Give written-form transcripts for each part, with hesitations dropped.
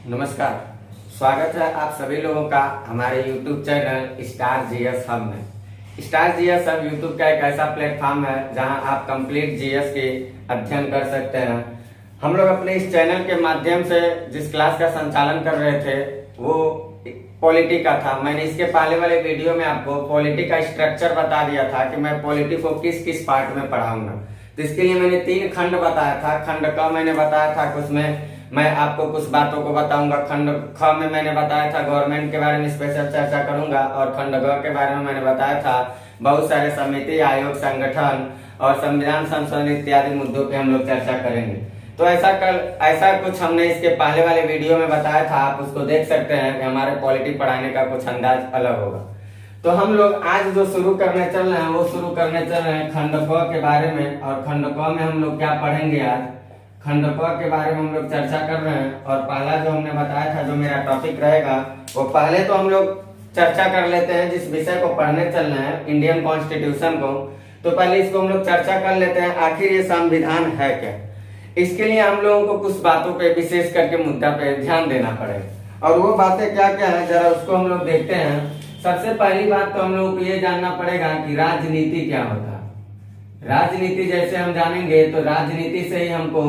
नमस्कार। स्वागत है आप सभी लोगों का हमारे YouTube channel star GS hub में। स्टार जीएस हब YouTube का एक ऐसा प्लेटफॉर्म है जहां आप कंप्लीट जीएस के अध्ययन कर सकते हैं। हम लोग अपने इस चैनल के माध्यम से जिस क्लास का संचालन कर रहे थे वो पॉलिटी का था। मैंने इसके पहले वाले वीडियो में आपको पॉलिटी का स्ट्रक्चर बता दिया था कि मैं पॉलिटी को किस किस पार्ट में पढ़ाऊंगा। तो इसके लिए मैंने 3 खंड बताया था। खंड क मैंने बताया था कि उसमें मैं आपको कुछ बातों को बताऊंगा। खंड ख में मैंने बताया था गवर्नमेंट के बारे में स्पेशल चर्चा करूंगा, और खंड ग के बारे में मैंने बताया था बहुत सारे समिति, आयोग, संगठन और संविधान संशोधन इत्यादि मुद्दों पे हम लोग चर्चा करेंगे। तो ऐसा कुछ हमने इसके पहले वाले वीडियो में बताया था, आप उसको देख सकते हैं कि हमारे पॉलिटी पढ़ाने का कुछ अंदाज अलग होगा। तो हम लोग आज जो शुरू करने चल रहे हैं वो शुरू करने चल रहे हैं खंड क के बारे में। और खंड क में हम लोग क्या पढ़ेंगे? आज खंड क के बारे में हम लोग चर्चा कर रहे हैं। और पहला जो हमने बताया था, जो मेरा टॉपिक रहेगा, वो पहले तो हम लोग चर्चा कर लेते हैं जिस विषय को पढ़ने चल रहे हैं, इंडियन कॉन्स्टिट्यूशन को। तो पहले इसको हम लोग चर्चा कर लेते हैं, आखिर ये संविधान है क्या। इसके लिए हम लोगों को कुछ बातों पे, विशेष करके मुद्दा पे ध्यान देना पड़ेगा। और वो बातें क्या क्या है जरा उसको हम लोग देखते हैं। सबसे पहली बात तो हम लोगों को ये जानना पड़ेगा कि राजनीति क्या होता है। राजनीति जैसे हम जानेंगे तो राजनीति से ही हमको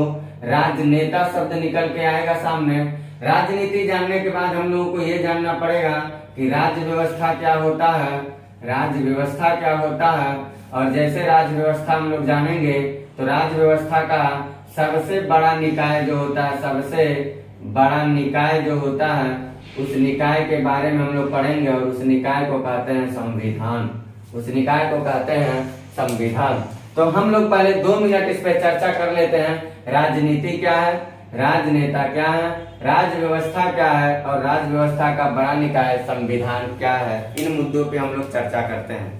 राजनेता शब्द निकल के आएगा सामने। राजनीति जानने के बाद हम लोगों को ये जानना पड़ेगा कि राज्य व्यवस्था क्या होता है, राज्य व्यवस्था क्या होता है। और जैसे राज्य व्यवस्था हम लोग जानेंगे तो राज्य व्यवस्था का सबसे बड़ा निकाय जो होता है, सबसे बड़ा निकाय जो होता है, उस निकाय के बारे में हम लोग पढ़ेंगे। और उस निकाय को कहते हैं संविधान। उस निकाय को कहते हैं संविधान। तो हम लोग पहले 2 मिनट इस पे चर्चा कर लेते हैं। राजनीति क्या है, राजनेता क्या है, राज्य व्यवस्था क्या है, और राज्य व्यवस्था का बड़ा निकाय संविधान क्या है। इन मुद्दों पे हम लोग चर्चा करते हैं।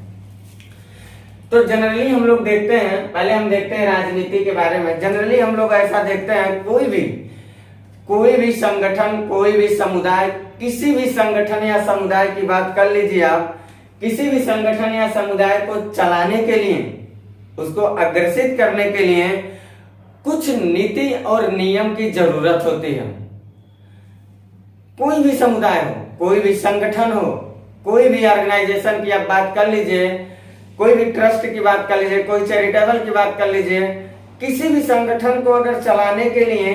तो जनरली हम लोग देखते हैं, पहले हम देखते हैं राजनीति के बारे में। जनरली हम लोग ऐसा देखते हैं, कोई भी संगठन, कोई भी समुदाय, किसी भी संगठन या समुदाय की बात कर लीजिए आप, किसी भी संगठन या समुदाय को चलाने के लिए, उसको अग्रसित करने के लिए कुछ नीति और नियम की जरूरत होती है। कोई भी समुदाय हो, कोई भी संगठन हो, कोई भी ऑर्गेनाइजेशन की आप बात कर लीजिए, कोई भी ट्रस्ट की बात कर लीजिए, कोई चैरिटेबल की बात कर लीजिए, किसी भी संगठन को अगर चलाने के लिए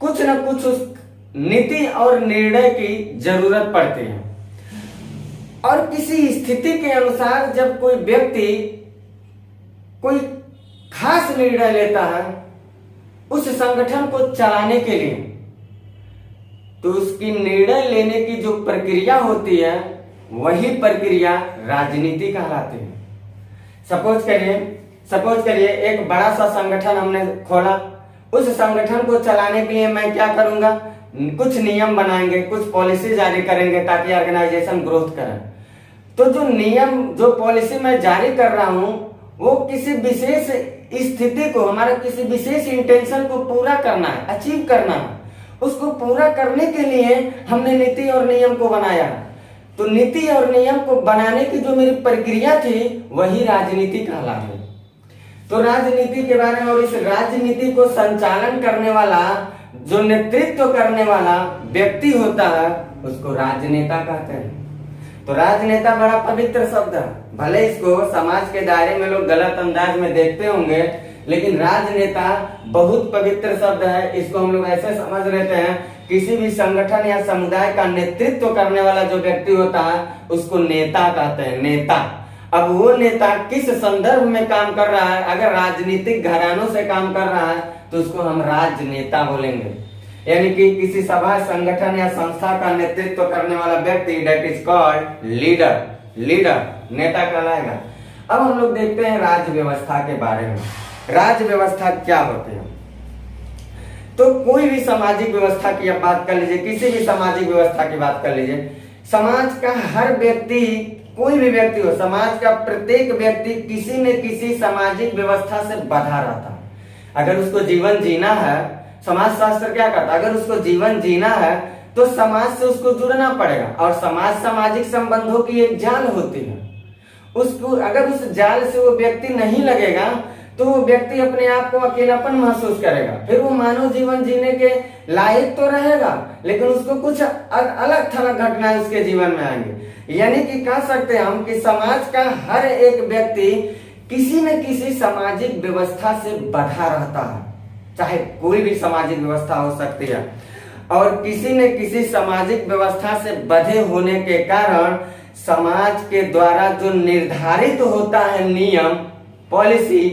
कुछ न कुछ उस नीति और निर्णय की जरूरत पड़ती है। और किसी स्थिति के अनुसार जब कोई व्यक्ति कोई खास निर्णय लेता है उस संगठन को चलाने के लिए, तो उसकी निर्णय लेने की जो प्रक्रिया होती है वही प्रक्रिया राजनीति कहलाती है। सपोज करिए एक बड़ा सा संगठन हमने खोला। उस संगठन को चलाने के लिए मैं क्या करूंगा? कुछ नियम बनाएंगे, कुछ पॉलिसी जारी करेंगे ताकि ऑर्गेनाइजेशन ग्रोथ करे। तो जो नियम, जो पॉलिसी मैं जारी कर रहा हूं, वो किसी विशेष स्थिति को, हमारा किसी विशेष इंटेंशन को पूरा करना है, अचीव करना है। उसको पूरा करने के लिए हमने नीति और नियम को बनाया। तो नीति और नियम को बनाने की जो मेरी प्रक्रिया थी वही राजनीति कहलाती है। तो राजनीति के बारे में, और इस राजनीति को संचालन करने वाला, जो नेतृत्व करने वाला व्यक्ति होता है, उसको राजनेता कहते हैं। तो राजनेता बड़ा पवित्र शब्द है। भले इसको समाज के दायरे में लोग गलत अंदाज में देखते होंगे, लेकिन राजनेता बहुत पवित्र शब्द है। इसको हम लोग ऐसे समझ लेते हैं, किसी भी संगठन या समुदाय का नेतृत्व करने वाला जो व्यक्ति होता है उसको नेता कहते हैं, नेता। अब वो नेता किस संदर्भ में काम कर रहा है, अगर राजनीतिक घरानों से काम कर रहा है तो उसको हम राजनेता बोलेंगे। यानी कि किसी सभा, संगठन या संस्था का नेतृत्व करने वाला व्यक्ति, दैट इज कॉल्ड लीडर, नेता कहलाएगा। अब हम लोग देखते हैं राज्य व्यवस्था के बारे में। राज्य व्यवस्था क्या होती है? तो कोई भी सामाजिक व्यवस्था की आप बात कर लीजिए, किसी भी सामाजिक व्यवस्था की बात कर लीजिए, समाज का हर व्यक्ति, कोई भी व्यक्ति हो, समाज का प्रत्येक व्यक्ति किसी न किसी सामाजिक व्यवस्था से बंधा रहता है। अगर उसको जीवन जीना है, समाज शास्त्र क्या कहता है, अगर उसको जीवन जीना है तो समाज से उसको जुड़ना पड़ेगा। और समाज सामाजिक संबंधों की एक जाल होती है। उसको अगर उस जाल से वो व्यक्ति नहीं लगेगा तो वो व्यक्ति अपने आप को अकेलापन महसूस करेगा, फिर वो मानव जीवन जीने के लायक तो रहेगा, लेकिन उसको कुछ अलग थलग घटनाएं उसके जीवन में आएंगे। यानी कि कह सकते हैं हम कि समाज का हर एक व्यक्ति किसी न किसी सामाजिक व्यवस्था से बंधा रहता है, चाहे कोई भी सामाजिक व्यवस्था हो सकती है, और किसी न किसी सामाजिक व्यवस्था से बंधे होने के कारण समाज के द्वारा जो निर्धारित होता है नियम, पॉलिसी,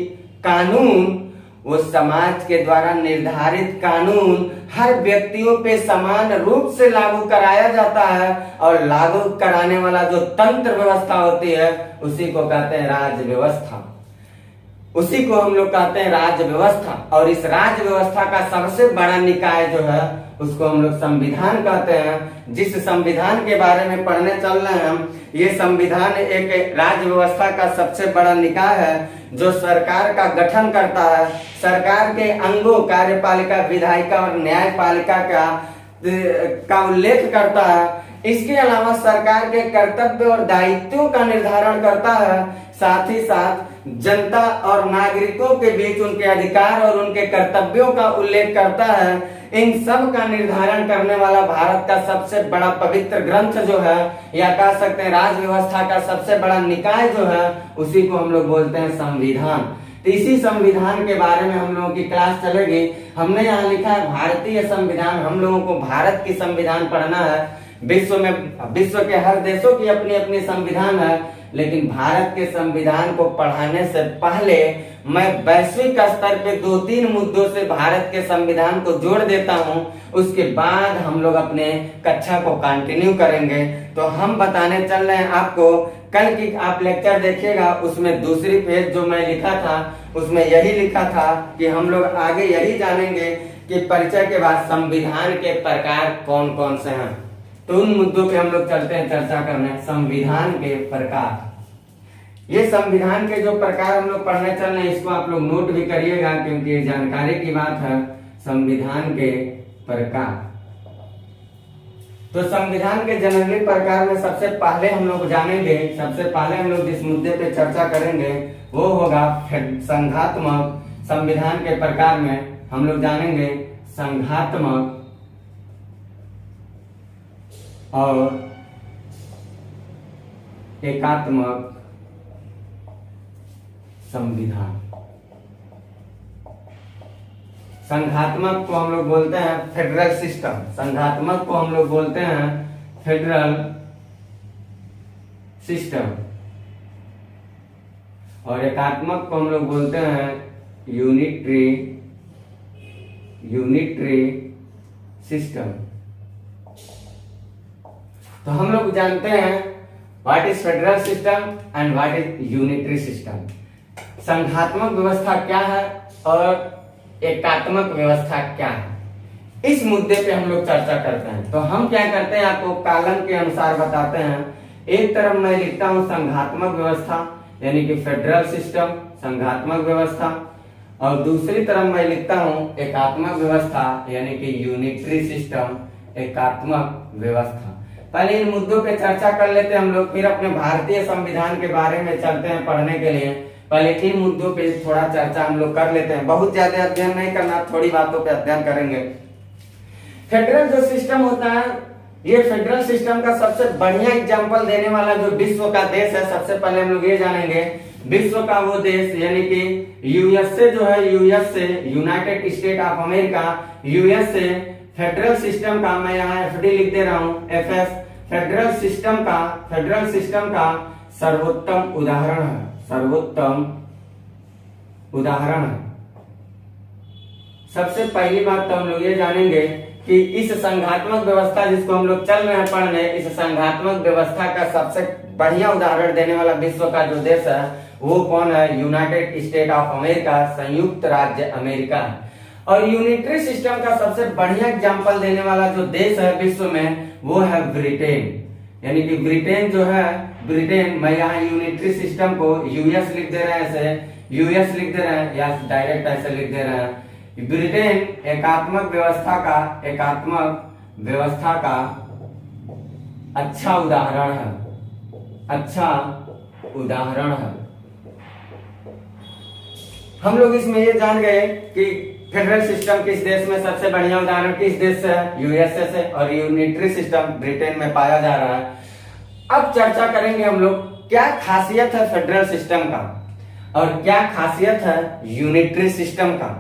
कानून, वो समाज के द्वारा निर्धारित कानून हर व्यक्तियों पे समान रूप से लागू कराया जाता है, और लागू कराने वाला जो तंत्र व्यवस्था होती है उसी को कहते हैं राज्य व्यवस्था, उसी को हम लोग कहते हैं राज्य व्यवस्था। और इस राज्य व्यवस्था का सबसे बड़ा निकाय जो है उसको हम लोग संविधान कहते हैं। जिस संविधान के बारे में पढ़ने चल रहे हैं हम, ये संविधान एक राज्य व्यवस्था का सबसे बड़ा निकाय है जो सरकार का गठन करता है, सरकार के अंगों कार्यपालिका, विधायिका और न्यायपालिका का उल्लेख करता है। इसके अलावा सरकार के कर्तव्य और दायित्वों का निर्धारण करता है, साथ ही साथ जनता और नागरिकों के बीच उनके अधिकार और उनके कर्तव्यों का उल्लेख करता है। इन सब का निर्धारण करने वाला भारत का सबसे बड़ा पवित्र ग्रंथ जो है, या कह सकते हैं राज्य व्यवस्था का सबसे बड़ा निकाय जो है, उसी को हम लोग बोलते हैं संविधान। तो इसी संविधान के बारे में हम लोगों की क्लास चलेगी। हमने यहाँ लिखा है भारतीय संविधान। हम लोगों को भारत की संविधान पढ़ना है। विश्व के हर देशों की अपनी अपनी संविधान है, लेकिन भारत के संविधान को पढ़ाने से पहले मैं वैश्विक स्तर पे 2-3 मुद्दों से भारत के संविधान को जोड़ देता हूं, उसके बाद हम लोग अपने कक्षा को कंटिन्यू करेंगे। तो हम बताने चल रहे हैं आपको, कल की आप लेक्चर देखिएगा, उसमें दूसरी पेज जो मैं लिखा था उसमें यही लिखा था कि हम लोग आगे यही जानेंगे कि परिचय के बाद संविधान के प्रकार कौन कौन से हैं। तो उन मुद्दों पे हम लोग चलते हैं चर्चा करने। संविधान के प्रकार, ये संविधान के जो प्रकार हम लोग पढ़ने चल रहे हैं इसको आप लोग नोट भी करिएगा, क्योंकि ये जानकारी की बात है। संविधान के प्रकार, तो संविधान के जनरली प्रकार में सबसे पहले हम लोग जानेंगे, सबसे पहले हम लोग जिस मुद्दे पे चर्चा करेंगे वो होगा संघात्मक। संविधान के प्रकार में हम लोग जानेंगे संघात्मक और एकात्मक संविधान। संघात्मक को हम लोग बोलते हैं फेडरल सिस्टम, संघात्मक को हम लोग बोलते हैं फेडरल सिस्टम, और एकात्मक को हम लोग बोलते हैं यूनिटरी सिस्टम। तो हम लोग जानते हैं what is federal system and what is unitary system. संघात्मक व्यवस्था क्या है और एकात्मक व्यवस्था क्या है, इस मुद्दे पे हम लोग चर्चा करते हैं। तो हम क्या करते हैं, आपको कॉलम के अनुसार बताते हैं। एक तरफ मैं लिखता हूं संघात्मक व्यवस्था यानी कि फेडरल सिस्टम, संघात्मक व्यवस्था, और दूसरी तरफ मैं लिखता हूं एकात्मक व्यवस्था यानी कि यूनिटरी सिस्टम, एकात्मक व्यवस्था। पहले इन मुद्दों पे चर्चा कर लेते हैं हम लोग, फिर अपने भारतीय संविधान के बारे में चलते हैं पढ़ने के लिए। पहले इन मुद्दों पे थोड़ा चर्चा हम लोग कर लेते हैं, बहुत ज्यादा अध्ययन नहीं करना, थोड़ी बातों पे अध्ययन करेंगे। फेडरल जो सिस्टम होता है, ये फेडरल सिस्टम का सबसे बढ़िया एग्जांपल देने वाला जो विश्व का देश है, सबसे पहले हम लोग ये जानेंगे विश्व का वो देश यानी कि यूएसए जो है, USA United state of America, USA federal system का, मैं यहाँ एफडी लिख दे रहा हूँ, एफएस, फेडरल सिस्टम का सर्वोत्तम उदाहरण है, सर्वोत्तम उदाहरण है। सबसे पहली बात तो हम लोग ये जानेंगे कि इस संघात्मक व्यवस्था जिसको हम लोग चल रहे हैं पढ़ने, इस संघात्मक व्यवस्था का सबसे बढ़िया उदाहरण देने वाला विश्व का जो देश है वो कौन है, यूनाइटेड स्टेट ऑफ अमेरिका, संयुक्त राज्य अमेरिका। और यूनिटरी सिस्टम का सबसे बढ़िया एग्जांपल देने वाला जो देश है विश्व में वो है ब्रिटेन, यानी कि ब्रिटेन जो है, ब्रिटेन, मैं यहाँ यूनिटरी सिस्टम को यूएस लिख दे रहे हैं, ऐसे यूएस लिख दे रहे हैं या डायरेक्ट ऐसे लिख दे रहे हैं। ब्रिटेन एकात्मक व्यवस्था का अच्छा उदाहरण है, अच्छा उदाहरण है। हम लोग इसमें ये जान गए कि फेडरल सिस्टम किस देश में सबसे बढ़िया उदाहरण किस देश से है, यूएसए से, और यूनिटरी सिस्टम ब्रिटेन में पाया जा रहा है। अब चर्चा करेंगे हम लोग क्या खासियत है फेडरल सिस्टम का और क्या खासियत है यूनिटरी सिस्टम का।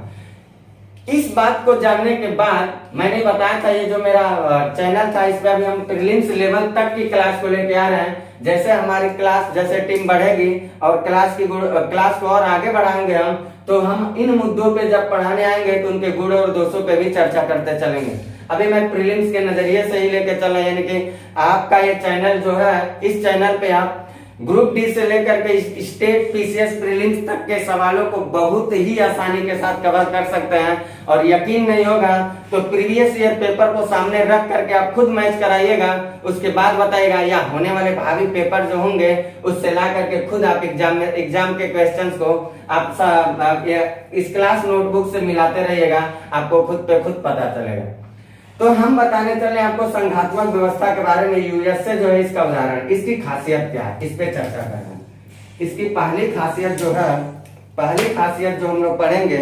इस बात को जानने के बाद मैंने बताया था ये जो मेरा चैनल था इस पे अभी हम प्रीलिम्स लेवल तक की क्लास को लेके आ रहे हैं। जैसे हमारी क्लास जैसे टीम बढ़ेगी और क्लास को और आगे बढ़ाएंगे हम, तो हम इन मुद्दों पे जब पढ़ाने आएंगे तो उनके गुण और दोषों पे भी चर्चा करते चलेंगे। अभी मैं प्रीलिम्स के नजरिए से ही लेके चल रहा हूं, यानी कि आपका ये चैनल जो है, इस चैनल पे आप ग्रुप डी से लेकर के स्टेट पीसीएस प्रीलिम्स तक के सवालों को बहुत ही आसानी के साथ कवर कर सकते हैं। और यकीन नहीं होगा तो प्रीवियस ईयर पेपर को सामने रख करके आप खुद मैच कराइएगा, उसके बाद बताइएगा, या होने वाले भावी पेपर जो होंगे उससे ला करके खुद आप एग्जाम के क्वेश्चंस को आप इस क्लास नोटबुक से मिलाते रहिएगा, आपको खुद पे खुद पता चलेगा। तो हम बताने चले आपको संघात्मक व्यवस्था के बारे में। यूएसए जो है इसका उदाहरण, इसकी खासियत क्या है, इस पे चर्चा कर रहे हैं। इसकी पहली खासियत जो है, पहली खासियत जो हम लोग पढ़ेंगे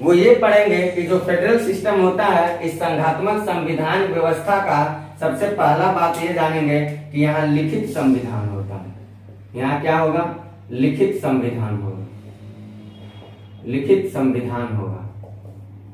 वो ये पढ़ेंगे कि जो फेडरल सिस्टम होता है, इस संघात्मक संविधान व्यवस्था का सबसे पहला बात ये जानेंगे कि यहाँ लिखित संविधान होता है। यहाँ क्या होगा, लिखित संविधान होगा, लिखित संविधान होगा।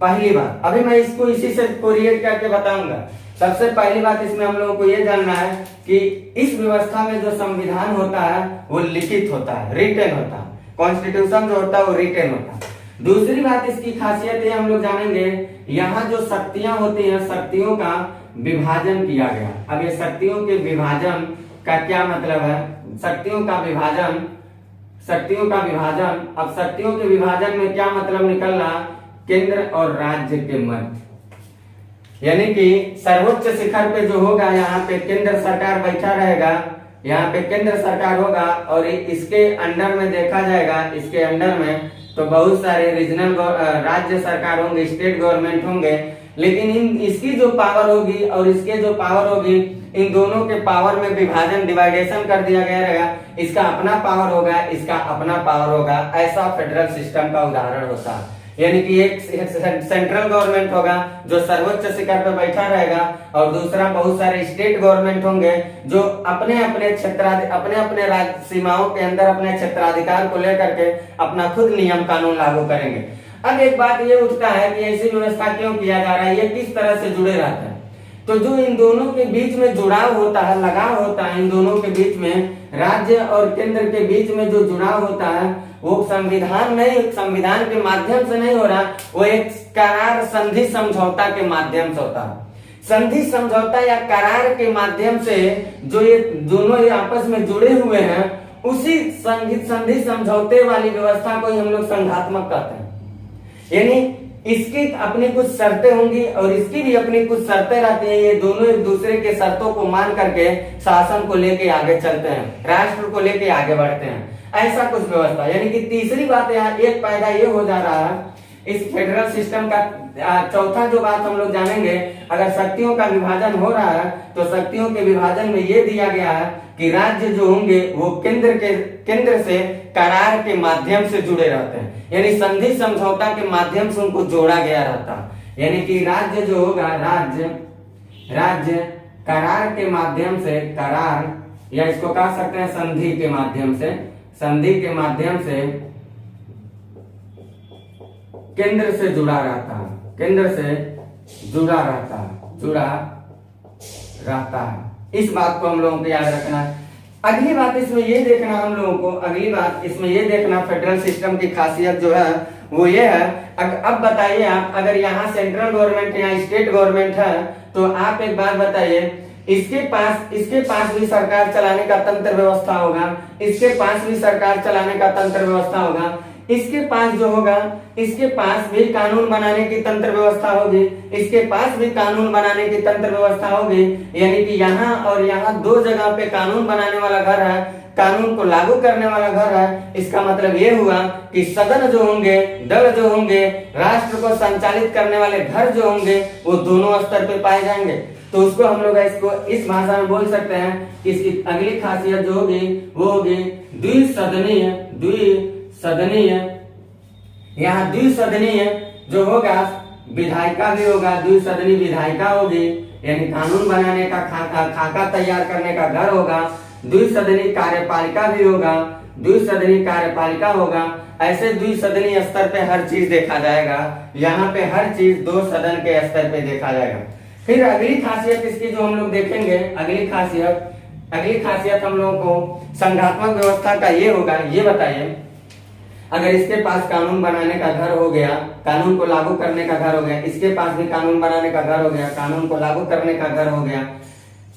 पहली बात, अभी मैं इसको इसी से कोरिलेट करके बताऊंगा। सबसे पहली बात इसमें हम लोगों को यह जानना है कि इस व्यवस्था में जो संविधान होता है वो लिखित होता है, रिटेन होता है। कॉन्स्टिट्यूशन जो होता है वो रिटेन होता है। दूसरी बात इसकी खासियत है, हम लोग जानेंगे यहाँ जो शक्तियां होती हैं, शक्तियों का विभाजन किया गया। अब ये शक्तियों के विभाजन का क्या मतलब है, शक्तियों का विभाजन, शक्तियों का विभाजन। अब शक्तियों के विभाजन में क्या मतलब निकल रहा, केंद्र और राज्य के मध्य, यानी कि सर्वोच्च शिखर पे जो होगा यहाँ पे केंद्र सरकार बैठा रहेगा, यहाँ पे केंद्र सरकार होगा और इसके अंडर में देखा जाएगा, इसके अंडर में तो बहुत सारे रीजनल राज्य सरकार होंगे, स्टेट गवर्नमेंट होंगे। लेकिन इसकी जो पावर होगी और इसके जो पावर होगी, इन दोनों के पावर में विभाजन, डिवाइडेशन कर दिया गया रहेगा। इसका अपना पावर होगा, इसका अपना पावर होगा। ऐसा फेडरल सिस्टम का उदाहरण होता है। यानी कि एक सेंट्रल गवर्नमेंट होगा जो सर्वोच्च शिखर पर बैठा रहेगा और दूसरा बहुत सारे स्टेट गवर्नमेंट होंगे जो अपने अपने क्षेत्र, अपने अपने राज्य सीमाओं के अंदर अपने क्षेत्राधिकार को लेकर के अपना खुद नियम कानून लागू करेंगे। अब एक बात ये उठता है कि ऐसी व्यवस्था क्यों किया जा रहा है, ये किस तरह से जुड़े रहते हैं। तो जो इन दोनों के बीच में जुड़ाव होता है, लगाव होता है, इन दोनों के बीच में, राज्य और केंद्र के बीच में जो जुड़ाव होता है वो संविधान नहीं, संविधान के माध्यम से नहीं हो रहा, वो एक करार, संधि समझौता के माध्यम से होता है। संधि समझौता या करार के माध्यम से जो ये दोनों आपस में जुड़े हुए हैं, उसी संधि समझौते वाली व्यवस्था को ही हम लोग संघात्मक कहते हैं। यानी इसकी अपनी कुछ शर्तें होंगी और इसकी भी अपनी कुछ शर्तें रहती हैं। ये दोनों एक दूसरे के शर्तों को मान करके शासन को लेके आगे चलते हैं, राष्ट्र को लेके आगे बढ़ते हैं, ऐसा कुछ व्यवस्था। यानी कि तीसरी बात यहाँ एक फायदा ये हो जा रहा है इस फेडरल सिस्टम का। चौथा जो बात हम लोग जानेंगे, अगर शक्तियों का विभाजन हो रहा है तो शक्तियों के विभाजन में ये दिया गया है कि राज्य जो होंगे वो केंद्र से करार के माध्यम से जुड़े रहते हैं, यानी संधि समझौता के माध्यम से उनको जोड़ा गया रहता है। यानी कि राज्य जो होगा, राज्य करार के माध्यम से, करार या इसको कह सकते हैं संधि के माध्यम से, संधि के माध्यम से केंद्र से जुड़ा रहता है, केंद्र से जुड़ा रहता है। इस बात को हम लोगों को याद रखना है। अगली बात इसमें ये देखना हम लोगों को, अगली बात इसमें ये देखना फेडरल सिस्टम की खासियत जो है वो ये है। अब बताइए आप, अगर यहाँ सेंट्रल गवर्नमेंट या स्टेट गवर्नमेंट है तो आप एक बात बताइए, इसके पास भी सरकार चलाने का तंत्र व्यवस्था होगा, इसके पास भी सरकार चलाने का तंत्र व्यवस्था होगा, इसके पास जो होगा, इसके पास भी कानून बनाने की तंत्र व्यवस्था होगी, इसके पास भी कानून बनाने की तंत्र व्यवस्था होगी। यानी कि यहाँ और यहाँ दो जगह पे कानून बनाने वाला घर है, कानून को लागू करने वाला घर है। इसका मतलब ये हुआ कि सदन जो होंगे, दल जो होंगे, राष्ट्र को संचालित करने वाले घर जो होंगे, वो दोनों स्तर पे पाए जाएंगे। तो उसको हम लोग इसको इस भाषा में बोल सकते हैं कि इसकी अगली खासियत जो होगी वो होगी द्विसदनीय। द्विसदनीय, यहाँ द्विसदनीय जो होगा, विधायिका भी होगा, द्विसदनीय विधायिका होगी, यानी कानून बनाने का खाका तैयार करने का घर होगा। द्विसदनीय कार्यपालिका भी होगा, द्विसदनीय कार्यपालिका होगा। ऐसे द्विसदनीय स्तर पे हर चीज देखा जाएगा। यहाँ पे हर चीज दो सदन के स्तर पे देखा जाएगा। फिर अगली खासियत इसकी जो हम लोग देखेंगे, अगली खासियत हम लोगों को संघात्मक व्यवस्था का ये होगा। ये बताइए, अगर इसके पास कानून बनाने का घर हो गया, कानून को लागू करने का घर हो गया, इसके पास भी कानून बनाने का घर हो गया, कानून को लागू करने का घर हो गया,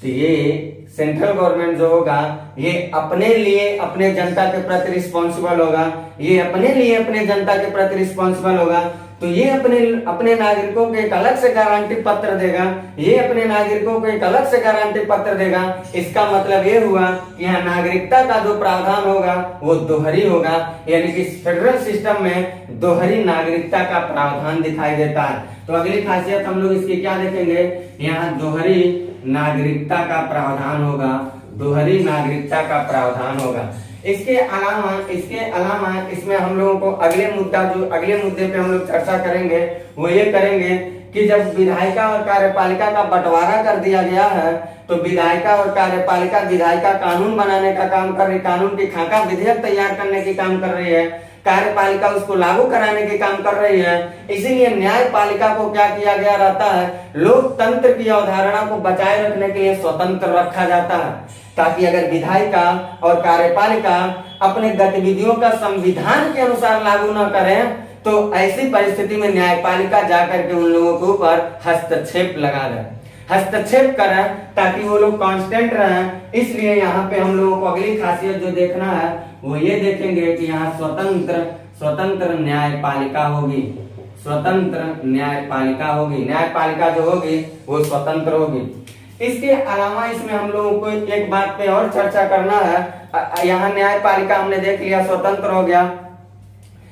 तो ये सेंट्रल गवर्नमेंट जो होगा ये अपने लिए अपने जनता के प्रति रिस्पॉन्सिबल होगा। ये अपने लिए अपने जनता के प्रति रिस्पॉन्सिबल होगा। तो ये अपने नागरिकों को एक अलग से गारंटी पत्र देगा। ये अपने नागरिकों को एक अलग से गारंटी पत्र देगा। इसका मतलब ये हुआ कि यहाँ नागरिकता का जो प्रावधान होगा वो दोहरी होगा, यानी कि फेडरल सिस्टम में दोहरी नागरिकता का प्रावधान दिखाई देता है। तो अगली खासियत हम लोग इसकी क्या देखेंगे, यहाँ दोहरी नागरिकता का प्रावधान होगा, दोहरी नागरिकता का प्रावधान होगा। इसके अलावा इसमें हम लोगों को अगले मुद्दे पे हम लोग चर्चा करेंगे वो ये करेंगे कि जब विधायिका और कार्यपालिका का बंटवारा कर दिया गया है, तो विधायिका और कार्यपालिका, विधायिका कानून बनाने का काम कर रही, कानून की खाका विधेयक तैयार करने की काम कर रही है, कार्यपालिका उसको लागू कराने के काम कर रही है। इसीलिए न्यायपालिका को क्या किया गया रहता है, लोकतंत्र की अवधारणा को बचाए रखने के लिए स्वतंत्र रखा जाता है, ताकि अगर विधायिका और कार्यपालिका अपने गतिविधियों का संविधान के अनुसार लागू न करें, तो ऐसी परिस्थिति में न्यायपालिका जाकर के उन लोगों के ऊपर हस्तक्षेप लगा दे, हस्तक्षेप करें, ताकि वो लोग कांस्टेंट रहें। इसलिए यहाँ पे हम लोगों को अगली खासियत जो देखना है वो ये देखेंगे कि यहाँ स्वतंत्र न्यायपालिका होगी, स्वतंत्र न्यायपालिका होगी। न्यायपालिका जो होगी वो स्वतंत्र होगी। इसके अलावा इसमें हम लोगों को एक बात पे और चर्चा करना है। यहाँ न्यायपालिका हमने देख लिया, स्वतंत्र हो गया।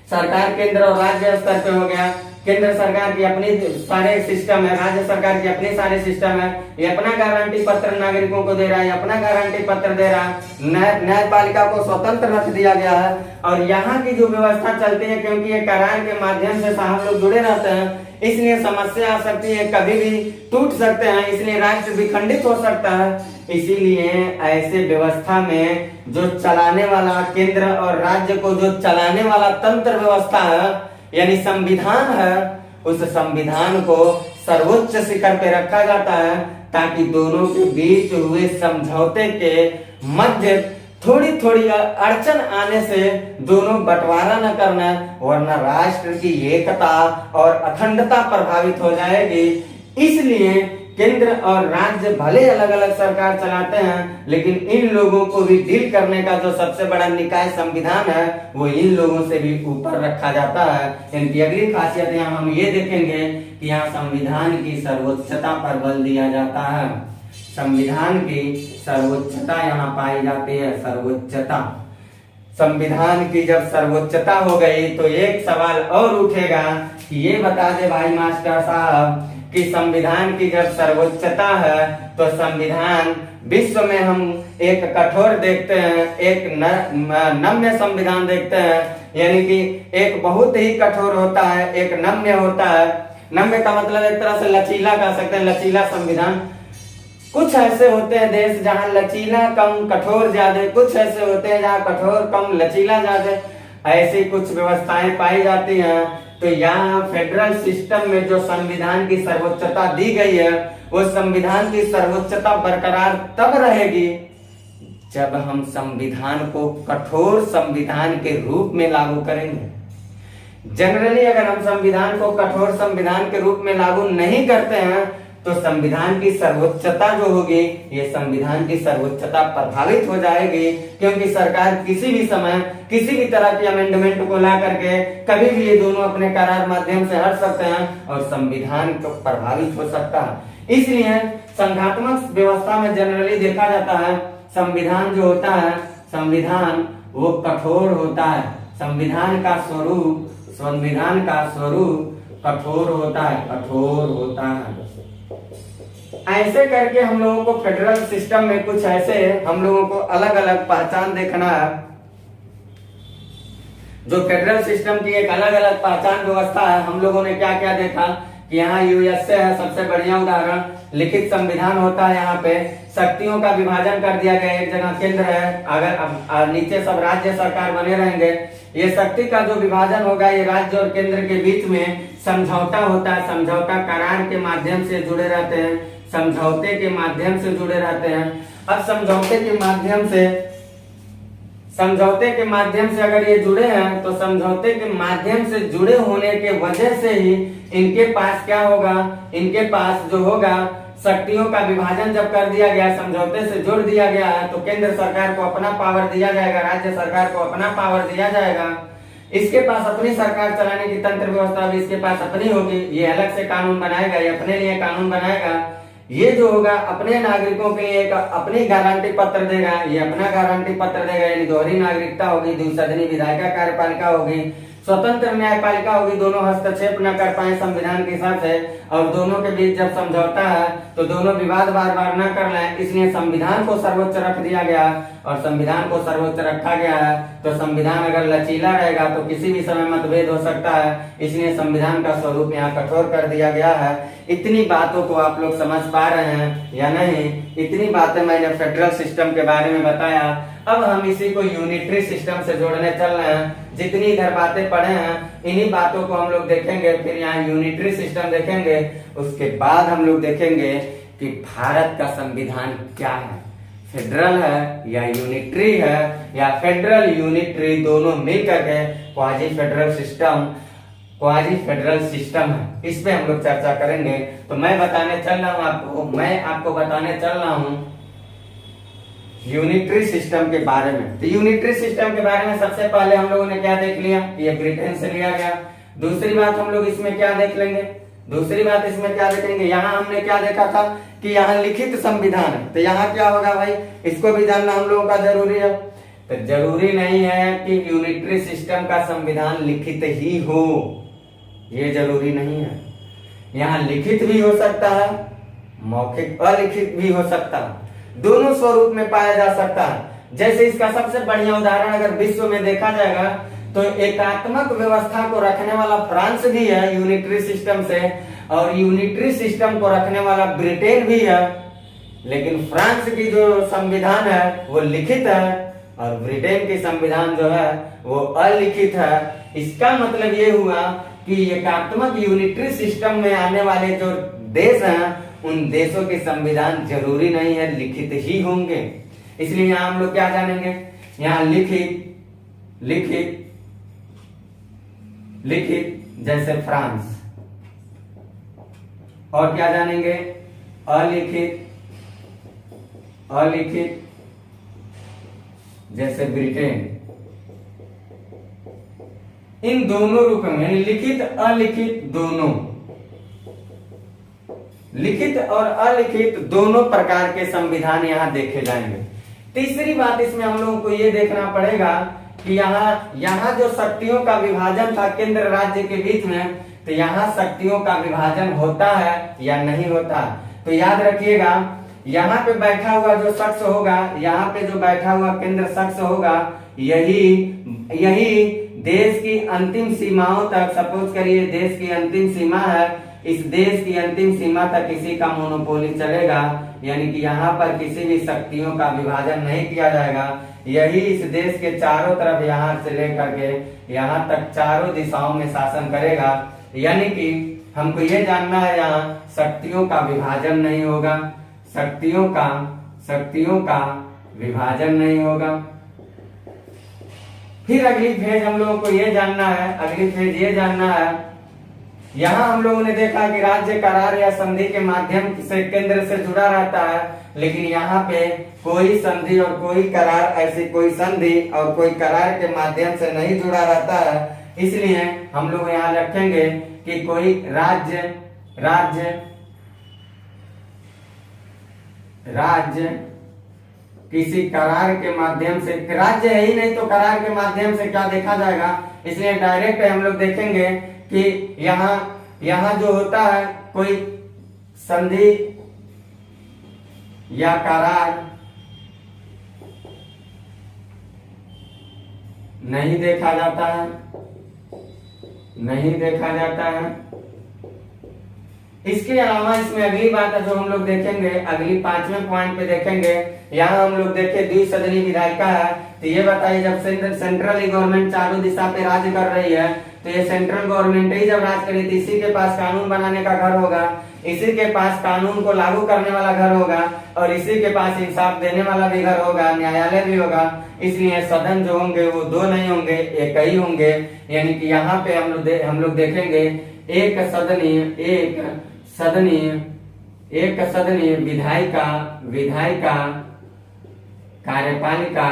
सरकार केंद्र और राज्य स्तर पे हो गया। केंद्र सरकार की अपनी सारे सिस्टम है, राज्य सरकार की अपनी सारे सिस्टम है। ये अपना गारंटी पत्र नागरिकों को दे रहा है, अपना गारंटी पत्र दे रहा है। न्यायपालिका को स्वतंत्र रख दिया गया है। और यहाँ की जो व्यवस्था चलती है, क्योंकि ये करार के माध्यम से साहब लोग जुड़े रहते हैं, इसलिए समस्या आ सकती है, कभी भी टूट सकते हैं, इसलिए राष्ट्र विखंडित हो सकता है। इसीलिए ऐसे व्यवस्था में जो चलाने वाला, केंद्र और राज्य को जो चलाने वाला तंत्र व्यवस्था है, यानी संविधान है, उस संविधान को सर्वोच्च शिखर पे रखा जाता है, ताकि दोनों के बीच हुए समझौते के मध्य थोड़ी थोड़ी अड़चन आने से दोनों बंटवारा न करना, वरना राष्ट्र की एकता और अखंडता प्रभावित हो जाएगी। इसलिए केंद्र और राज्य भले अलग अलग सरकार चलाते हैं, लेकिन इन लोगों को भी डील करने का जो सबसे बड़ा निकाय संविधान है, वो इन लोगों से भी ऊपर रखा जाता है। इनकी अगली खासियत यहाँ हम ये देखेंगे कि यहाँ संविधान की सर्वोच्चता पर बल दिया जाता है। संविधान की सर्वोच्चता यहाँ पाई जाती है, सर्वोच्चता। संविधान की जब सर्वोच्चता हो गई तो एक सवाल और उठेगा कि ये बता दे भाई मास्टर साहब कि संविधान की जब सर्वोच्चता है तो संविधान विश्व में हम एक कठोर देखते हैं, एक नम्य संविधान देखते हैं, यानी कि एक बहुत ही कठोर होता है, एक नम्य होता है। नम्य का मतलब एक तरह से लचीला कह सकते हैं, लचीला संविधान। कुछ ऐसे होते हैं देश जहां लचीला कम कठोर ज्यादा, कुछ ऐसे होते हैं जहां कठोर कम लचीला ज्यादा। ऐसी कुछ व्यवस्थाएं पाई जाती हैं। तो यहाँ फेडरल सिस्टम में जो संविधान की सर्वोच्चता दी गई है, वो संविधान की सर्वोच्चता बरकरार तब रहेगी जब हम संविधान को कठोर संविधान के रूप में लागू करेंगे। जनरली अगर हम संविधान को कठोर संविधान के रूप में लागू नहीं करते हैं, तो संविधान की सर्वोच्चता जो होगी, ये संविधान की सर्वोच्चता प्रभावित हो जाएगी, क्योंकि सरकार किसी भी समय किसी भी तरह की अमेंडमेंट को ला करके कभी भी ये दोनों अपने करार माध्यम से हट सकते हैं और संविधान को प्रभावित हो सकता है। इसलिए संघात्मक व्यवस्था में जनरली देखा जाता है संविधान जो होता है, संविधान वो कठोर होता है। संविधान का स्वरूप कठोर होता है, कठोर होता है। ऐसे करके हम लोगों को फेडरल सिस्टम में कुछ ऐसे हम लोगों को अलग अलग पहचान देखना है। जो फेडरल सिस्टम की एक अलग अलग पहचान व्यवस्था है, हम लोगों ने क्या क्या देखा कि यहाँ यूएसए है सबसे बढ़िया उदाहरण। लिखित संविधान होता है, यहाँ पे शक्तियों का विभाजन कर दिया गया, एक जगह केंद्र है, अगर नीचे सब राज्य सरकार बने रहेंगे। ये शक्ति का जो विभाजन होगा ये राज्य और केंद्र के बीच में समझौता होता है, समझौता करार के माध्यम से जुड़े रहते हैं, समझौते के माध्यम से जुड़े रहते हैं। अब समझौते के माध्यम से अगर ये जुड़े हैं तो समझौते के माध्यम से जुड़े होने के वजह से ही इनके पास क्या होगा, इनके पास जो होगा शक्तियों का विभाजन जब कर दिया गया, समझौते से जोड़ दिया गया है, तो केंद्र सरकार को अपना पावर दिया जाएगा, राज्य सरकार को अपना पावर दिया जाएगा। इसके पास अपनी सरकार चलाने की तंत्र व्यवस्था भी इसके पास अपनी होगी। ये अलग से कानून बनाएगा, ये अपने लिए कानून बनाएगा। ये जो होगा अपने नागरिकों के लिए एक अपनी गारंटी पत्र देगा, ये अपना गारंटी पत्र देगा, यानी दोहरी नागरिकता होगी, द्विसदनी विधायिका कार्यपालिका होगी, स्वतंत्र न्यायपालिका होगी, दोनों हस्तक्षेप न कर पाए संविधान के हिसाब से, और दोनों के बीच जब समझौता है तो दोनों विवाद बार बार न कर लें, इसलिए संविधान को सर्वोच्च रख दिया गया। और संविधान को सर्वोच्च रखा गया है तो संविधान अगर लचीला रहेगा तो किसी भी समय मतभेद हो सकता है, इसलिए संविधान का स्वरूप यहाँ कठोर कर दिया गया है। इतनी बातों को आप लोग समझ पा रहे हैं या नहीं? इतनी बातें मैंने फेडरल सिस्टम के बारे में बताया। अब हम इसी को यूनिटरी सिस्टम से जोड़ने चल रहे हैं। जितनी इधर बातें पढ़े हैं इन्हीं बातों को हम लोग देखेंगे, फिर यहाँ यूनिटरी सिस्टम देखेंगे, उसके बाद हम लोग देखेंगे कि भारत का संविधान क्या है, फेडरल है या यूनिटरी है, या फेडरल यूनिटरी दोनों मिलकर के क्वाजी फेडरल सिस्टम है। इस पे हम लोग चर्चा करेंगे। तो मैं आपको बताने चल रहा हूँ यूनिटरी सिस्टम के बारे में। तो यूनिटरी सिस्टम के बारे में सबसे पहले हम लोगों ने क्या देख लिया, ये ब्रिटेन से लिया गया। दूसरी बात हम लोग इसमें क्या देख लेंगे, यहाँ हमने क्या देखा था कि यहाँ लिखित संविधान है, तो यहाँ क्या होगा भाई, इसको भी जानना हम लोगों का जरूरी है। तो जरूरी नहीं है कि यूनिटरी सिस्टम का संविधान लिखित ही हो, ये जरूरी नहीं है। यहाँ लिखित भी हो सकता है, मौखिक अलिखित भी हो सकता है, दोनों स्वरूप में पाया जा सकता है। जैसे इसका सबसे बढ़िया उदाहरण अगर विश्व में देखा जाएगा तो एकात्मक व्यवस्था को रखने वाला फ्रांस भी है यूनिटरी सिस्टम से, और यूनिटरी सिस्टम को रखने वाला ब्रिटेन भी है। लेकिन फ्रांस की जो संविधान है वो लिखित है और ब्रिटेन की संविधान जो है वो अलिखित है। इसका मतलब ये हुआ कि एकात्मक यूनिटरी सिस्टम में आने वाले जो देश हैं उन देशों के संविधान जरूरी नहीं है लिखित ही होंगे। इसलिए यहाँ हम लोग क्या जानेंगे, यहाँ लिखित जैसे फ्रांस, और क्या जानेंगे अलिखित जैसे ब्रिटेन। इन दोनों रूप में यानी लिखित अलिखित दोनों, लिखित और अलिखित दोनों प्रकार के संविधान यहाँ देखे जाएंगे। तीसरी बात इसमें हम लोगों को ये देखना पड़ेगा कि यहाँ जो शक्तियों का विभाजन था केंद्र राज्य के बीच में, तो यहाँ शक्तियों का विभाजन होता है या नहीं होता। तो याद रखिएगा, यहाँ पे बैठा हुआ जो शख्स होगा, यहाँ पे जो बैठा हुआ केंद्र शख्स होगा, यही देश की अंतिम सीमाओं तक, सपोज करिए देश की अंतिम सीमा है, इस देश की अंतिम सीमा तक किसी का मोनोपोली चलेगा, यानी कि यहाँ पर किसी भी शक्तियों का विभाजन नहीं किया जाएगा। यही इस देश के चारों तरफ यहाँ से लेकर के यहाँ तक चारों दिशाओं में शासन करेगा। यानी कि हमको ये जानना है यहाँ शक्तियों का विभाजन नहीं होगा, शक्तियों का विभाजन नहीं होगा। फिर अगली फेज हम लोगों को ये जानना है, यहाँ हम लोगों ने देखा कि राज्य करार या संधि के माध्यम से केंद्र से जुड़ा रहता है, लेकिन यहाँ पे कोई संधि और कोई करार, ऐसी कोई संधि और कोई करार के माध्यम से नहीं जुड़ा रहता है। इसलिए हम लोग यहाँ रखेंगे कि कोई राज्य किसी करार के माध्यम से, राज्य है ही नहीं तो करार के माध्यम से क्या देखा जाएगा, इसलिए डायरेक्ट हम लोग देखेंगे कि यहाँ जो होता है कोई संधि या करार नहीं देखा जाता है, नहीं देखा जाता है। इसके अलावा इसमें अगली बात है जो हम लोग देखेंगे, अगली 5वें पॉइंट पे देखेंगे, यहाँ हम लोग देखे द्विसदनी विधायिका है। तो ये बताइए जब सेंट्रल गवर्नमेंट चारों दिशा पे राज कर रही है तो ये सेंट्रल गवर्नमेंट ही जब राज करी थी, इसी के पास कानून बनाने का घर होगा, इसी के पास कानून को लागू करने वाला घर होगा और इसी के पास इंसाफ देने वाला भी घर होगा, न्यायालय भी होगा। इसलिए सदन जो होंगे वो दो नहीं होंगे, एक ही होंगे। यानी कि यहाँ पे हम लोग देखेंगे एक सदनीय विधायिका कार्यपालिका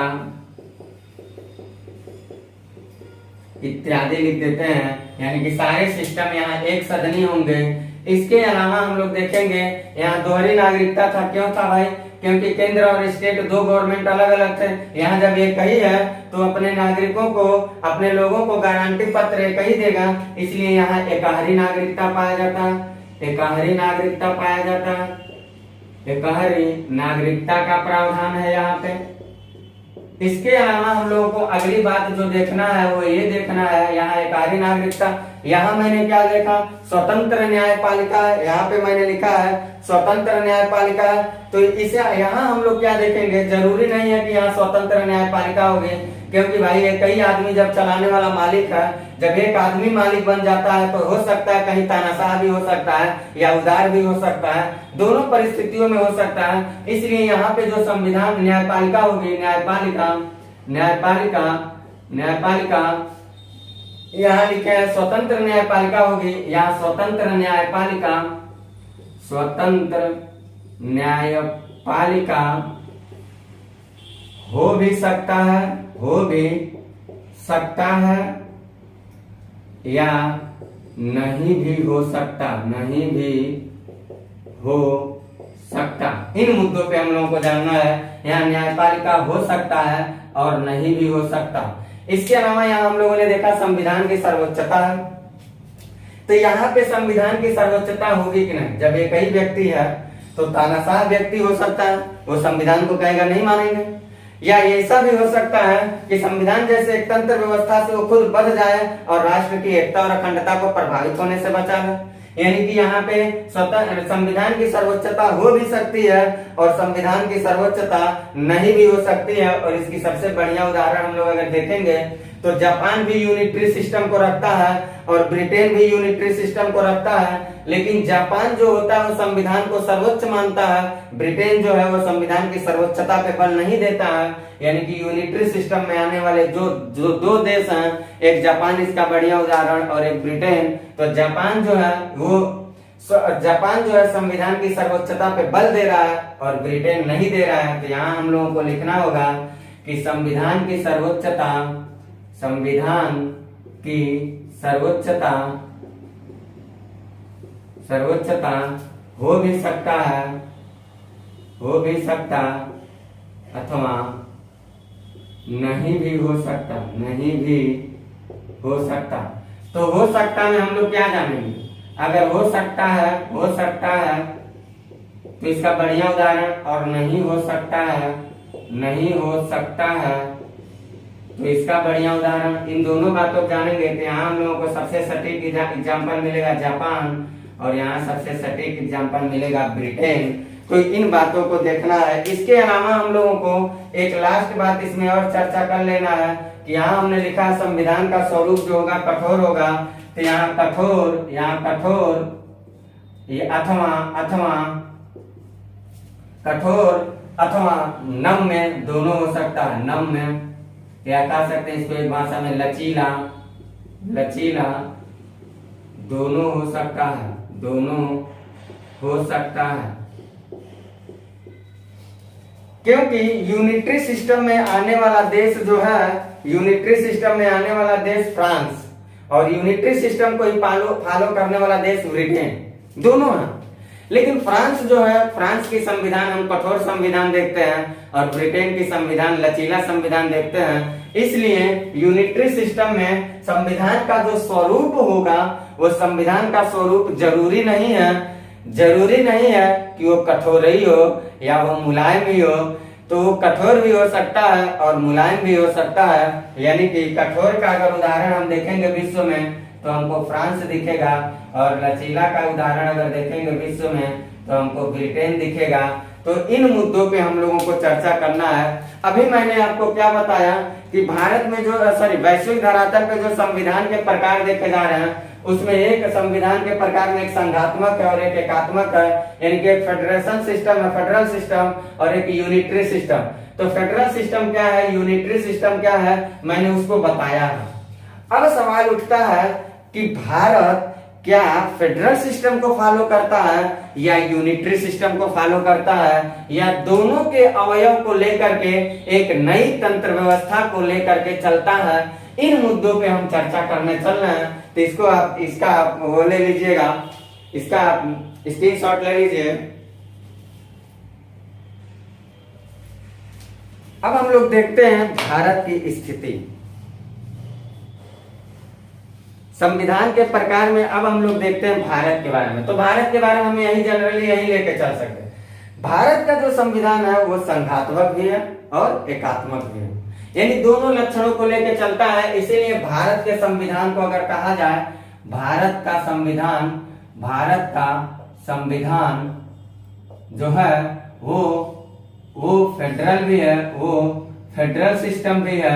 इत्यादि लिख देते हैं, यानी कि सारे सिस्टम यहाँ एक सदनीय होंगे। इसके अलावा हम लोग देखेंगे यहाँ दोहरी नागरिकता था, क्यों था भाई, क्योंकि केंद्र और स्टेट दो गवर्नमेंट अलग अलग थे। यहाँ जब एक ही है तो अपने नागरिकों को, अपने लोगों को गारंटी पत्र एक ही देगा, इसलिए यहाँ एकहरी नागरिकता पाया जाता है, एकहरी नागरिकता पाया जाता है, एकहरी नागरिकता का प्रावधान है यहाँ पे। इसके अलावा हम लोगों को अगली बात जो देखना है वो ये देखना है, यहाँ एकहरी नागरिकता, यहाँ मैंने क्या देखा, स्वतंत्र न्यायपालिका, यहाँ पे मैंने लिखा है स्वतंत्र न्यायपालिका। तो इसे यहाँ हम लोग क्या देखेंगे, जरूरी नहीं है कि यहाँ स्वतंत्र न्यायपालिका होगी, क्योंकि भाई एक ही आदमी जब चलाने वाला मालिक है, जब एक आदमी मालिक बन जाता है तो हो सकता है कहीं तानाशाह भी हो सकता है या उदार भी हो सकता है, दोनों परिस्थितियों में हो सकता है। इसलिए यहाँ पे जो संविधान न्यायपालिका होगी, न्यायपालिका यहाँ लिखे है स्वतंत्र न्यायपालिका होगी, यहाँ स्वतंत्र न्यायपालिका हो भी सकता है या नहीं भी हो सकता, इन मुद्दों पे हम लोगों को जानना है। यहाँ न्यायपालिका हो सकता है और नहीं भी हो सकता। इसके अलावा यहाँ हम लोगों ने देखा संविधान की सर्वोच्चता है। तो यहाँ पे संविधान की सर्वोच्चता होगी कि नहीं, जब एक ही व्यक्ति है तो तानाशाह व्यक्ति हो सकता है, वो संविधान को कहेगा नहीं मानेंगे, या ऐसा भी हो सकता है कि संविधान जैसे एक तंत्र व्यवस्था से वो खुद बढ़ जाए और राष्ट्र की एकता और अखंडता को प्रभावित होने से बचा ले। यानी कि यहाँ पे संविधान की सर्वोच्चता हो भी सकती है और संविधान की सर्वोच्चता नहीं भी हो सकती है। और इसकी सबसे बढ़िया उदाहरण हम लोग अगर देखेंगे तो जापान भी यूनिटरी सिस्टम को रखता है और ब्रिटेन भी यूनिटरी सिस्टम को रखता है, लेकिन जापान जो होता है वो संविधान को सर्वोच्च मानता है, ब्रिटेन जो है वो संविधान की सर्वोच्चता पे बल नहीं देता है। यानी कि यूनिटरी सिस्टम में आने वाले जो दो देश हैं, एक जापान इसका बढ़िया उदाहरण और एक ब्रिटेन, तो जापान जो है संविधान की सर्वोच्चता पे बल दे रहा है और ब्रिटेन नहीं दे रहा है। तो यहाँ हम लोगों को लिखना होगा कि संविधान की सर्वोच्चता हो भी सकता अथवा नहीं भी हो सकता। तो हो सकता में हम लोग क्या जानेंगे, अगर हो सकता है तो इसका बढ़िया उदाहरण, और नहीं हो सकता है तो इसका बढ़िया उदाहरण। इन दोनों बातों को जानेंगे तो यहाँ हम लोगों को सबसे सटीक एग्जाम्पल मिलेगा जापान और यहाँ सबसे सटीक एग्जाम्पल मिलेगा ब्रिटेन। तो इन बातों को देखना है। इसके अलावा हम लोगों को एक लास्ट बात इसमें और चर्चा कर लेना है कि यहाँ हमने लिखा संविधान का स्वरूप जो होगा कठोर होगा। तो यहाँ कठोर ये कठोर अथवा नम्य दोनों हो सकता है। नम्य क्या कह सकते हैं इसको एक भाषा में, लचीला दोनों हो सकता है। क्योंकि यूनिटरी सिस्टम में आने वाला देश जो है, फ्रांस और यूनिटरी सिस्टम को ही फॉलो करने वाला देश ब्रिटेन, दोनों है। लेकिन फ्रांस जो है, फ्रांस की संविधान हम कठोर संविधान देखते हैं और ब्रिटेन की संविधान लचीला संविधान देखते हैं। इसलिए यूनिटरी सिस्टम में संविधान का जो स्वरूप होगा वो संविधान का स्वरूप जरूरी नहीं है कि वो कठोर ही हो या वो मुलायम ही हो। तो वो कठोर भी हो सकता है और मुलायम भी हो सकता है। यानी कि कठोर का अगर उदाहरण हम देखेंगे विश्व में तो हमको फ्रांस दिखेगा, और लचीला का उदाहरण अगर देखेंगे विश्व में तो हमको ब्रिटेन दिखेगा। तो इन मुद्दों पे हम लोगों को चर्चा करना है। अभी मैंने आपको क्या बताया कि भारत में जो वैश्विक धरातल पे जो संविधान के प्रकार देखे जा रहे हैं उसमें एक संविधान के प्रकार में एक संघात्मक है और एक एकात्मक है। यानी कि एक फेडरेशन सिस्टम है, फेडरल सिस्टम, और एक यूनिटरी सिस्टम। तो फेडरल सिस्टम क्या है, यूनिटरी सिस्टम क्या है, मैंने उसको बताया है। अब सवाल उठता है कि भारत क्या फेडरल सिस्टम को फॉलो करता है या यूनिटरी सिस्टम को फॉलो करता है, या दोनों के अवयव को लेकर के एक नई तंत्र व्यवस्था को लेकर के चलता है। इन मुद्दों पे हम चर्चा करने चल रहे हैं। तो इसका आप वो ले लीजिएगा, इसका आप स्क्रीनशॉट ले लीजिए। अब हम लोग देखते हैं भारत की स्थिति संविधान के प्रकार में। अब हम लोग देखते हैं भारत के बारे में। तो भारत के बारे में हम यही जनरली यही लेके चल सकते हैं। भारत का जो संविधान है वो संघात्मक भी है और एकात्मक भी है, यानी दोनों लक्षणों को लेकर चलता है। इसीलिए भारत के संविधान को अगर कहा जाए भारत का संविधान जो है वो फेडरल भी है, वो फेडरल सिस्टम भी है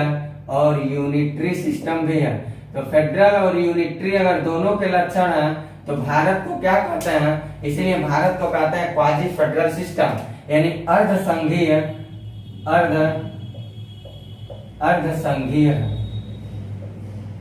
और यूनिटरी सिस्टम भी है। तो फेडरल और यूनिटरी अगर दोनों के लक्षण हैं तो भारत को क्या कहते हैं, इसीलिए भारत को कहते हैं क्वाजी फेडरल सिस्टम, यानी अर्ध संघीय है।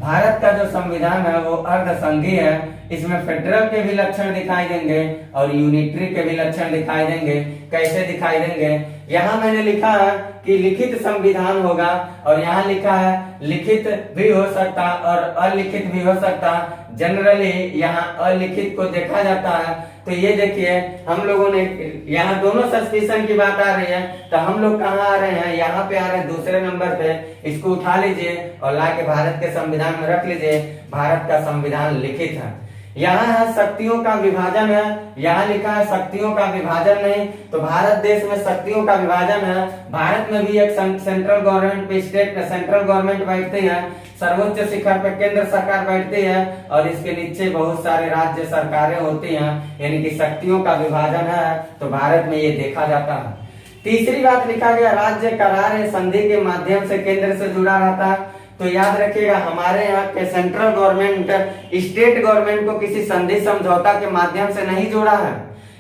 भारत का जो संविधान है वो अर्ध संघीय है। इसमें फेडरल के भी लक्षण दिखाई देंगे और यूनिटरी के भी लक्षण दिखाई देंगे। कैसे दिखाई देंगे, यहाँ मैंने लिखा है कि लिखित संविधान होगा, और यहाँ लिखा है लिखित भी हो सकता और अलिखित भी हो सकता। जनरली यहाँ अलिखित को देखा जाता है। तो ये देखिए हम लोगों ने यहाँ दोनों सस्पेंशन की बात आ रही है, तो हम लोग कहाँ आ रहे हैं, यहाँ पे आ रहे हैं दूसरे नंबर पे। इसको उठा लीजिए और लाके भारत के संविधान में रख लीजिए। भारत का संविधान लिखित है। यहाँ है शक्तियों का विभाजन है, यहाँ लिखा है शक्तियों का विभाजन नहीं। तो भारत देश में शक्तियों का विभाजन है। भारत में भी एक सेंट्रल गवर्नमेंट पे स्टेट में सेंट्रल गवर्नमेंट बैठती है, सर्वोच्च शिखर पे केंद्र सरकार बैठती है और इसके नीचे बहुत सारे राज्य सरकारें होती हैं, यानी कि शक्तियों का विभाजन है। तो भारत में ये देखा जाता है। तीसरी बात लिखा गया राज्य करार या संधि के माध्यम से केंद्र से जुड़ा रहता है। तो याद रखिएगा हमारे यहाँ के सेंट्रल गवर्नमेंट स्टेट गवर्नमेंट को किसी संधि समझौता के माध्यम से नहीं जोड़ा है।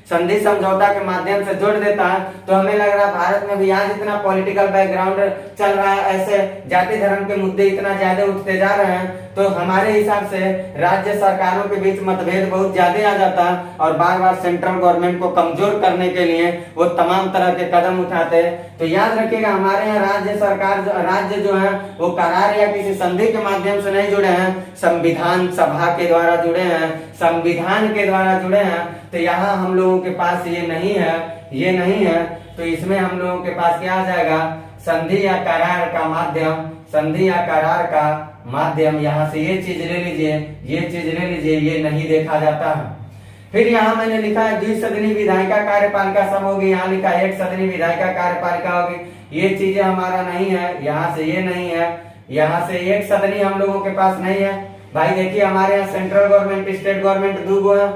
संधि समझौता के माध्यम से जोड़ देता है तो हमें लग रहा है भारत में भी आज इतना पॉलिटिकल बैकग्राउंड चल रहा है, ऐसे जाति धर्म के मुद्दे इतना ज्यादा उठते जा रहे हैं, तो हमारे हिसाब से राज्य सरकारों के बीच मतभेद बहुत ज्यादा आ जाता है और बार बार सेंट्रल गवर्नमेंट को कमजोर करने के लिए वो तमाम तरह के कदम उठाते हैं। तो याद रखिएगा हमारे यहाँ राज्य जो है वो करार या किसी संधि के माध्यम से नहीं जुड़े हैं, संविधान सभा के द्वारा जुड़े हैं, संविधान के द्वारा जुड़े हैं। तो यहाँ हम लोगों के पास ये नहीं है। तो इसमें हम लोगों के पास क्या आ जाएगा, संधि या करार का माध्यम, संधि या करार का माध्यम। यहाँ से ये चीज ले लीजिए, ये नहीं देखा जाता है। फिर यहाँ मैंने लिखा है द्विसदनी विधायिका कार्यपालिका सब होगी, यहाँ लिखा है एक सदनी विधायिका कार्यपालिका होगी। ये चीजें हमारा नहीं है, यहाँ से ये नहीं है, यहाँ से एक सदनी हम लोगों के पास नहीं है। भाई देखिए हमारे यहाँ सेंट्रल गवर्नमेंट स्टेट गवर्नमेंट दो है,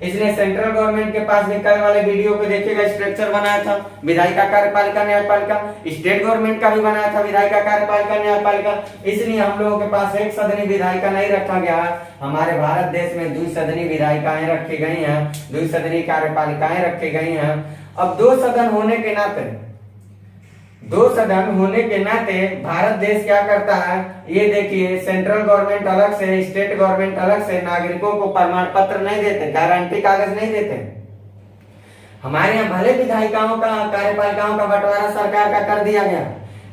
इसलिए सेंट्रल गवर्नमेंट के पास भी कल वाले वीडियो पे देखिएगा स्ट्रक्चर बनाया था विधायिका कार्यपालिका न्यायपालिका, स्टेट गवर्नमेंट का भी बनाया था विधायिका कार्यपालिका न्यायपालिका। इसलिए हम लोगों के पास एक सदनी विधायिका नहीं रखा गया है। हमारे भारत देश में द्विसदनी विधायिकाएं रखी गई हैं, द्विसदनी कार्यपालिकाएं रखी गई हैं। अब दो सदन होने के नाते भारत देश क्या करता है, ये देखिए सेंट्रल गवर्नमेंट अलग से, स्टेट गवर्नमेंट अलग से नागरिकों को प्रमाण पत्र नहीं देते, गारंटी कागज नहीं देते। हमारे यहाँ भले विधायिकाओं का कार्यपालिकाओं का बंटवारा सरकार का कर दिया गया,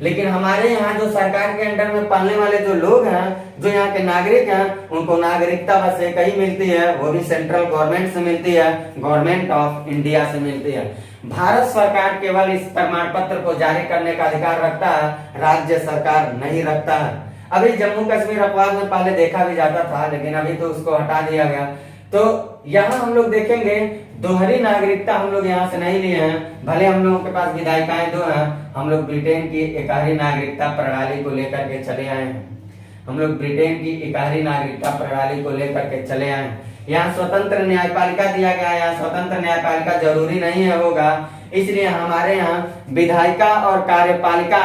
लेकिन हमारे यहाँ जो सरकार के अंडर में पालने वाले जो लोग हैं, जो यहाँ के नागरिक हैं, उनको नागरिकता बस एक ही मिलती है, वो भी सेंट्रल गवर्नमेंट से मिलती है, गवर्नमेंट ऑफ इंडिया से मिलती है। भारत सरकार केवल इस प्रमाण पत्र को जारी करने का अधिकार रखता है, राज्य सरकार नहीं रखता है। अभी जम्मू कश्मीर अपवाद में पहले देखा भी जाता था, लेकिन अभी तो उसको हटा दिया गया। तो यहाँ हम लोग देखेंगे दोहरी नागरिकता हम लोग यहाँ से नहीं लिए हैं, भले हम लोगों के पास विधायिकाएं दो हैं, हम लोग ब्रिटेन की एकहरी नागरिकता प्रणाली को लेकर के चले आए हैं। हम लोग ब्रिटेन की एकहरी नागरिकता प्रणाली को लेकर के चले आए हैं। यहाँ स्वतंत्र न्यायपालिका दिया गया है, यहाँ स्वतंत्र न्यायपालिका जरूरी नहीं है होगा, इसलिए हमारे यहाँ विधायिका और कार्यपालिका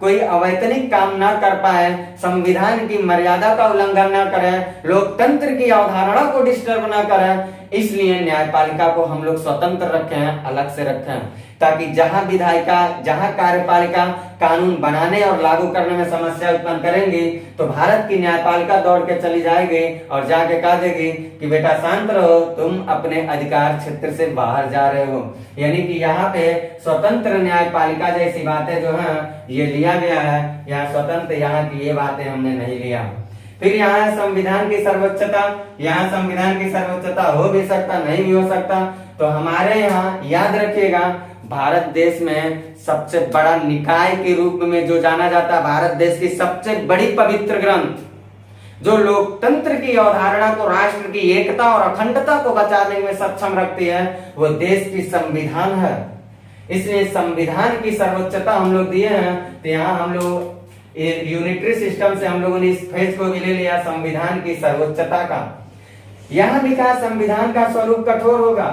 कोई अवैतनिक काम न कर पाए, संविधान की मर्यादा का उल्लंघन न करे, लोकतंत्र की अवधारणा को डिस्टर्ब न करे, इसलिए न्यायपालिका को हम लोग स्वतंत्र रखे हैं, अलग से रखे हैं, ताकि जहां विधायिका जहां कार्यपालिका कानून बनाने और लागू करने में समस्या उत्पन्न करेंगी, तो भारत की न्यायपालिका दौड़ के चली जाएगी और जाके कह देगी कि बेटा शांत रहो, तुम अपने अधिकार क्षेत्र से बाहर जा रहे हो। यानी कि यहाँ पे स्वतंत्र न्यायपालिका जैसी बातें जो हैं ये लिया गया है, यहाँ स्वतंत्र यहाँ की ये बातें हमने नहीं लिया। फिर यहाँ संविधान की सर्वोच्चता, यहाँ संविधान की सर्वोच्चता हो भी सकता, नहीं भी हो सकता। तो हमारे यहाँ याद रखिएगा, भारत देश में सबसे बड़ा निकाय के रूप में जो जाना जाता है, भारत देश की सबसे बड़ी पवित्र ग्रंथ जो लोकतंत्र की अवधारणा को, राष्ट्र की एकता और अखंडता को बचाने में सक्षम रखती है, वो देश की संविधान है। इसलिए संविधान की सर्वोच्चता हम लोग दिए हैं। तो यहाँ हम लोग यूनिटरी सिस्टम से हम लोगों ने इस फेज को भी ले लिया, संविधान की सर्वोच्चता का। यहाँ लिखा है संविधान का स्वरूप कठोर होगा,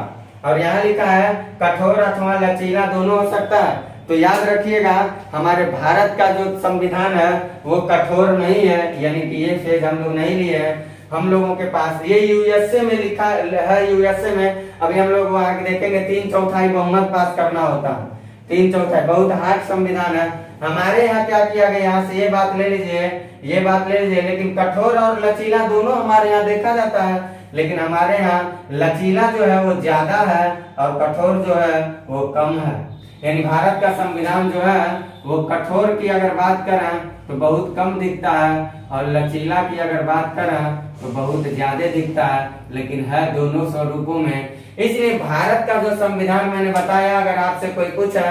और यहाँ लिखा है कठोर अथवा लचीला दोनों हो सकता है। तो याद रखिएगा, हमारे भारत का जो संविधान है वो कठोर नहीं है, यानी कि ये फेज हम लोग नहीं लिए हैं। हम लोगों के पास ये यूएसए में लिखा है, यूएसए में अभी हम लोग वहां देखेंगे 3/4 बहुमत पास करना होता है, 3/4 बहुत हार्ड संविधान है। हमारे यहाँ क्या किया गया, यहाँ से ये बात ले लीजिए, ये बात ले लीजिए, लेकिन कठोर और लचीला दोनों हमारे यहाँ देखा जाता है, लेकिन हमारे यहाँ लचीला जो है वो ज्यादा है और कठोर जो है वो कम है। यानी भारत का संविधान जो है वो कठोर की अगर बात करें तो बहुत कम दिखता है, और लचीला की अगर बात करें तो बहुत ज्यादा दिखता है, लेकिन है दोनों स्वरूपों में। इसलिए भारत का जो संविधान मैंने बताया, अगर आपसे कोई पूछे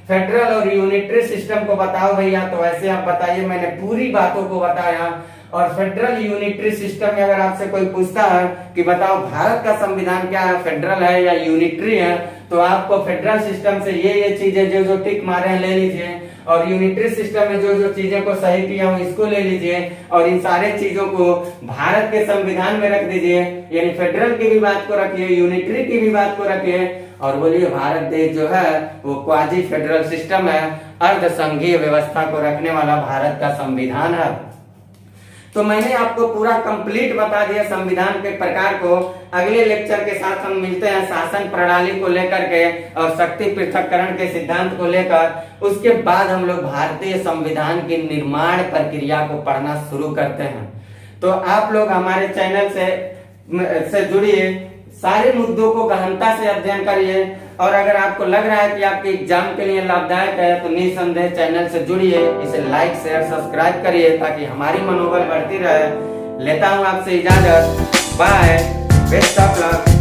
फेडरल और यूनिटरी सिस्टम को बताओ भैया, तो ऐसे आप बताइए, मैंने पूरी बातों को बताया। और फेडरल यूनिटरी सिस्टम में अगर आपसे कोई पूछता है कि बताओ भारत का संविधान क्या है, फेडरल है या यूनिटरी है, तो आपको फेडरल सिस्टम से ये चीजें जो जो टिक मारे हैं ले लीजिए, और यूनिटरी सिस्टम में जो जो चीजें को सही किया हो इसको ले लीजिए, और इन सारे चीजों को भारत के संविधान में रख दीजिए। यानी फेडरल की भी बात को रखिए, यूनिटरी की भी बात को रखिए, और बोलिए भारत देश जो है वो क्वाजी फेडरल सिस्टम है, अर्ध संघीय व्यवस्था को रखने वाला भारत का संविधान है। तो मैंने आपको पूरा कंप्लीट बता दिया संविधान के प्रकार को। अगले लेक्चर के साथ हम मिलते हैं शासन प्रणाली को लेकर के और शक्ति पृथक्करण के सिद्धांत को लेकर। उसके बाद हम लोग भारतीय संविधान की निर्माण प्रक्रिया को पढ़ना शुरू करते हैं। तो आप लोग हमारे चैनल से जुड़िए, सारे मुद्दों को गहनता से अध्ययन करिए, और अगर आपको लग रहा है कि आपके एग्जाम के लिए लाभदायक है तो निसंदेह चैनल से जुड़िए, इसे लाइक शेयर सब्सक्राइब करिए ताकि हमारी मनोबल बढ़ती रहे। लेता हूं आपसे इजाजत, बाय, बेस्ट ऑफ लक।